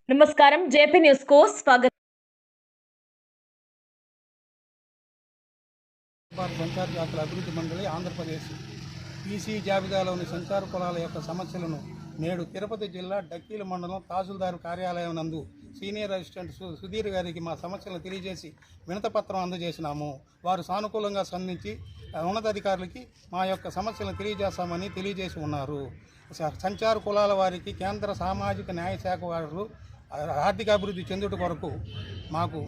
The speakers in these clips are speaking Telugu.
నమస్కారం జేపీ న్యూస్ కు స్వాగతం. సంచార జాతుల అభివృద్ధి మండలి ఆంధ్రప్రదేశ్ పీసీ జాబితాలోని సంచార కులాల యొక్క సమస్యలను నేడు తిరుపతి జిల్లా డక్కీల మండలం తహసీల్దారు కార్యాలయం నందు సీనియర్ అసిస్టెంట్ సుధీర్ గారికి మా సమస్యలను తెలియజేసి వినతపత్రం అందజేసినాము. వారు సానుకూలంగా స్పందించి ఉన్నతాధికారులకి మా యొక్క సమస్యలను తెలియజేస్తామని తెలియజేసి ఉన్నారు. సంచార కులాల వారికి కేంద్ర సామాజిక న్యాయ శాఖ వారు ఆర్థికాభివృద్ధి చెందుట కొరకు మాకు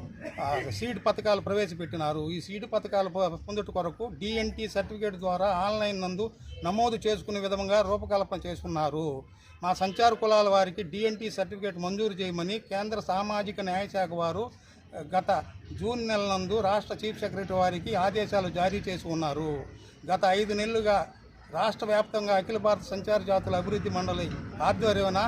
సీడ్ పథకాలు ప్రవేశపెట్టినారు. ఈ సీడ్ పథకాలు పొందుట కొరకు డిఎన్టీ సర్టిఫికేట్ ద్వారా ఆన్లైన్ నందు నమోదు చేసుకునే విధంగా రూపకల్పన చేసుకున్నారు. మా సంచార కులాల వారికి డిఎన్టీ సర్టిఫికేట్ మంజూరు చేయమని కేంద్ర సామాజిక న్యాయ శాఖ వారు గత జూన్ నెల నందు రాష్ట్ర చీఫ్ సెక్రటరీ వారికి ఆదేశాలు జారీ చేసి ఉన్నారు. గత 5 నెలలుగా రాష్ట్ర వ్యాప్తంగా అఖిల భారత సంచార జాతుల అభివృద్ధి మండలి ఆధ్వర్యాన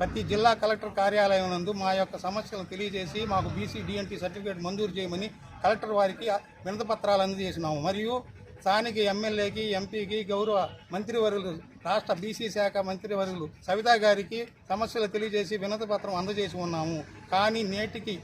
ప్రతి జిల్లా కలెక్టర్ కార్యాలయం నందు మా యొక్క సమస్యలను తెలియజేసి మాకు బీసీ డిఎన్టీ సర్టిఫికేట్ మంజూరు చేయమని కలెక్టర్ వారికి వినతిపత్రాలు అందజేసినాము. మరియు స్థానిక ఎమ్మెల్యేకి, ఎంపీకి, గౌరవ మంత్రివర్యులు, రాష్ట్ర బీసీ శాఖ మంత్రివర్యులు సవితా గారికి సమస్యలు తెలియజేసి వినతిపత్రం అందజేసి ఉన్నాము. కానీ నేటికి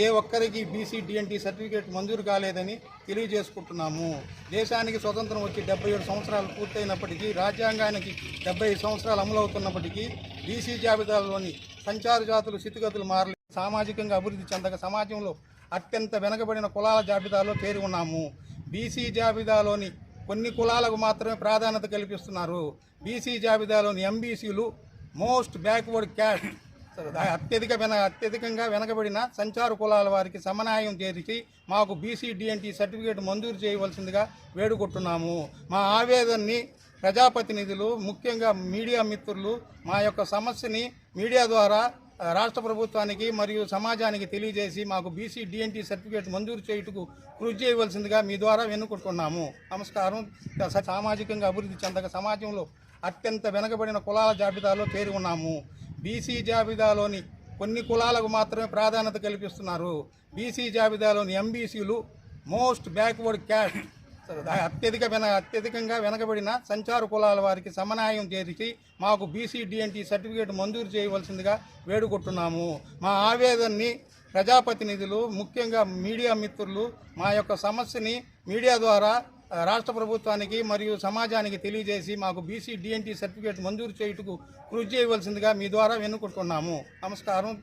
ఏ ఒక్కరికి బీసీ డిఎన్టీ సర్టిఫికేట్ మంజూరు కాలేదని తెలియజేసుకుంటున్నాము. దేశానికి స్వతంత్రం వచ్చి 77 సంవత్సరాలు పూర్తయినప్పటికీ, రాజ్యాంగానికి 75 సంవత్సరాలు అమలవుతున్నప్పటికీ బీసీ జాబితాలోని సంచార జాతులు స్థితిగతులు మారలేదు. సామాజికంగా అభివృద్ధి చెందక సమాజంలో అత్యంత వెనుకబడిన కులాల జాబితాలో చేరి ఉన్నాము. బీసీ జాబితాలోని కొన్ని కులాలకు మాత్రమే ప్రాధాన్యత కల్పిస్తున్నారు. బీసీ జాబితాలోని ఎంబీసీలు మోస్ట్ బ్యాక్వర్డ్ క్యాస్ట్ అత్యధికంగా వెనకబడిన సంచార కులాల వారికి సమన్వయం చేసి మాకు బీసీ డిఎన్టీ సర్టిఫికేట్ మంజూరు చేయవలసిందిగా వేడుకుంటున్నాము. మా ఆవేదనని ప్రజాప్రతినిధులు, ముఖ్యంగా మీడియా మిత్రులు మా యొక్క సమస్యని మీడియా ద్వారా రాష్ట్ర ప్రభుత్వానికి మరియు సమాజానికి తెలియజేసి మాకు బీసీ డిఎన్టీ సర్టిఫికేట్ మంజూరు చేయుటకు కృషి చేయవలసిందిగా మీ ద్వారా వెనుకుంటున్నాము. నమస్కారం. సామాజికంగా అభివృద్ధి చెందక సమాజంలో అత్యంత వెనుకబడిన కులాల జాబితాలో చేరి ఉన్నాము. బీసీ జాబితాలోని కొన్ని కులాలకు మాత్రమే ప్రాధాన్యత కల్పిస్తున్నారు. బీసీ జాబితాలోని ఎంబీసీలు మోస్ట్ బ్యాక్వర్డ్ క్యాస్ట్ అత్యధికంగా వెనకబడిన సంచార కులాల వారికి సమన్వయం చేసి మాకు బీసీ డిఎన్టీ సర్టిఫికేట్ మంజూరు చేయవలసిందిగా వేడుకుంటున్నాము. మా ఆవేదనని ప్రజాప్రతినిధులు, ముఖ్యంగా మీడియా మిత్రులు మా యొక్క సమస్యని మీడియా ద్వారా రాష్ట్ర ప్రభుత్వానికి మరియు సమాజానికి తెలియజేసి మాకు బీసీ డిఎన్టీ సర్టిఫికేట్ మంజూరు చేయుటకు కృషి చేయవలసిందిగా మీ ద్వారా వెనుకుంటున్నాము. నమస్కారం.